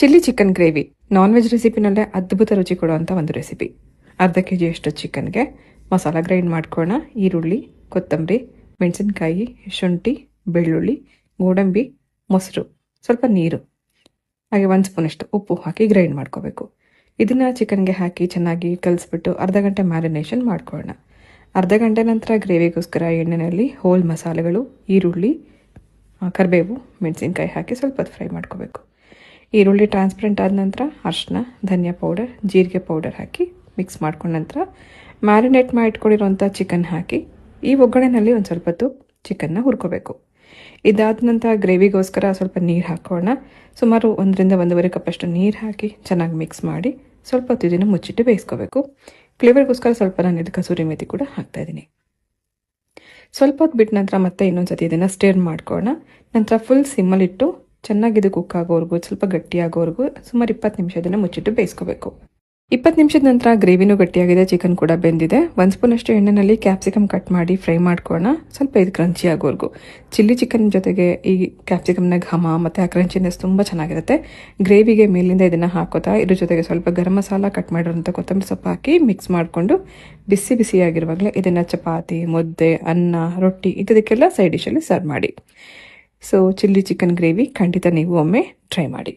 Chilli chicken gravy non veg ರೆಸಿಪಿನಲ್ಲೇ ಅದ್ಭುತ ರುಚಿ ಕೊಡುವಂಥ ಒಂದು ರೆಸಿಪಿ. ಅರ್ಧ kg ಅಷ್ಟು ಚಿಕನ್ಗೆ ಮಸಾಲ ಗ್ರೈಂಡ್ ಮಾಡ್ಕೊಳ್ಳೋಣ. ಈರುಳ್ಳಿ, ಕೊತ್ತಂಬರಿ, ಮೆಣಸಿನ್ಕಾಯಿ, ಶುಂಠಿ, ಬೆಳ್ಳುಳ್ಳಿ, ಗೋಡಂಬಿ, ಮೊಸರು, ಸ್ವಲ್ಪ ನೀರು, ಹಾಗೆ 1 ಸ್ಪೂನಷ್ಟು ಉಪ್ಪು ಹಾಕಿ ಗ್ರೈಂಡ್ ಮಾಡ್ಕೋಬೇಕು. ಇದನ್ನು ಚಿಕನ್ಗೆ ಹಾಕಿ ಚೆನ್ನಾಗಿ ಕಲಿಸ್ಬಿಟ್ಟು ಅರ್ಧ ಗಂಟೆ ಮ್ಯಾರಿನೇಷನ್ ಮಾಡ್ಕೊಳ್ಳೋಣ. ಅರ್ಧ ಗಂಟೆ ನಂತರ ಗ್ರೇವಿಗೋಸ್ಕರ ಎಣ್ಣೆಯಲ್ಲಿ ಹೋಲ್ ಮಸಾಲೆಗಳು, ಈರುಳ್ಳಿ, ಕರಿಬೇವು, ಮೆಣಸಿನ್ಕಾಯಿ ಹಾಕಿ ಸ್ವಲ್ಪ ಹೊತ್ತು ಫ್ರೈ ಮಾಡ್ಕೋಬೇಕು. ಈರುಳ್ಳಿ ಟ್ರಾನ್ಸ್ಪರೆಂಟ್ ಆದ ನಂತರ ಅರಿಶಿನ, ಧನಿಯಾ ಪೌಡರ್, ಜೀರಿಗೆ ಪೌಡರ್ ಹಾಕಿ ಮಿಕ್ಸ್ ಮಾಡ್ಕೊಂಡ ನಂತರ ಮ್ಯಾರಿನೇಟ್ ಮಾಡಿ ಇಟ್ಕೊಂಡಿರುವಂಥ ಚಿಕನ್ ಹಾಕಿ ಈ ಒಗ್ಗರಣೆಯಲ್ಲಿ ಒಂದು ಸ್ವಲ್ಪ ಹೊತ್ತು ಚಿಕನ್ನ ಹುರ್ಕೋಬೇಕು. ಇದಾದ ನಂತರ ಗ್ರೇವಿಗೋಸ್ಕರ ಸ್ವಲ್ಪ ನೀರು ಹಾಕೋಣ. ಸುಮಾರು 1ರಿಂದ 1.5 ಕಪ್ಪಷ್ಟು ನೀರು ಹಾಕಿ ಚೆನ್ನಾಗಿ ಮಿಕ್ಸ್ ಮಾಡಿ ಸ್ವಲ್ಪ ಹೊತ್ತು ಇದನ್ನು ಮುಚ್ಚಿಟ್ಟು ಬೇಯಿಸ್ಕೋಬೇಕು. ಫ್ಲೇವರ್ಗೋಸ್ಕರ ಸ್ವಲ್ಪ ನಾನು ಇದು ಕಸೂರಿ ಮೇಥಿ ಕೂಡ ಹಾಕ್ತಾಯಿದ್ದೀನಿ. ಸ್ವಲ್ಪ ಹೊತ್ತು ಬಿಟ್ಟ ನಂತರ ಮತ್ತೆ ಇನ್ನೊಂದು ಸತಿ ಇದನ್ನು ಸ್ಟಿರ್ ಮಾಡ್ಕೊಳ್ಳೋಣ. ನಂತರ ಫುಲ್ ಸಿಮ್ಮಲ್ಲಿಟ್ಟು ಚೆನ್ನಾಗಿ ಇದು ಕುಕ್ ಆಗೋವರೆಗೂ, ಸ್ವಲ್ಪ ಗಟ್ಟಿಯಾಗೋವರೆಗೂ ಸುಮಾರು 20 ನಿಮಿಷ ಇದನ್ನು ಮುಚ್ಚಿಟ್ಟು ಬೇಯಿಸ್ಕೋಬೇಕು. 20 ನಿಮಿಷದ ನಂತರ ಗ್ರೇವಿನೂ ಗಟ್ಟಿಯಾಗಿದೆ, ಚಿಕನ್ ಕೂಡ ಬೆಂದಿದೆ. 1 ಸ್ಪೂನಷ್ಟು ಎಣ್ಣೆಯಲ್ಲಿ ಕ್ಯಾಪ್ಸಿಕಮ್ ಕಟ್ ಮಾಡಿ ಫ್ರೈ ಮಾಡ್ಕೊಳ್ಳೋಣ, ಸ್ವಲ್ಪ ಇದು ಕ್ರಂಚಿ ಆಗೋವರೆಗೂ. ಚಿಲ್ಲಿ ಚಿಕನ್ ಜೊತೆಗೆ ಈ ಕ್ಯಾಪ್ಸಿಕಮ್ನ ಘಮ ಮತ್ತು ಆ ಕ್ರಂಚಿನೆಸ್ ತುಂಬ ಚೆನ್ನಾಗಿರುತ್ತೆ. ಗ್ರೇವಿಗೆ ಮೇಲಿಂದ ಇದನ್ನು ಹಾಕೋತಾ ಇದ್ರ ಜೊತೆಗೆ ಸ್ವಲ್ಪ ಗರಂ ಮಸಾಲ, ಕಟ್ ಮಾಡಿರೋಂಥ ಕೊತ್ತಂಬರಿ ಸೊಪ್ಪು ಹಾಕಿ ಮಿಕ್ಸ್ ಮಾಡಿಕೊಂಡು ಬಿಸಿ ಬಿಸಿಯಾಗಿರುವಾಗಲೇ ಇದನ್ನು ಚಪಾತಿ, ಮುದ್ದೆ, ಅನ್ನ, ರೊಟ್ಟಿ ಇಂಥದಕ್ಕೆಲ್ಲ ಸೈಡ್ ಡಿಶಲ್ಲಿ ಸರ್ವ್ ಮಾಡಿ. ಸೊ ಚಿಲ್ಲಿ ಚಿಕನ್ ಗ್ರೇವಿ ಖಂಡಿತ ನೀವು ಒಮ್ಮೆ ಟ್ರೈ ಮಾಡಿ.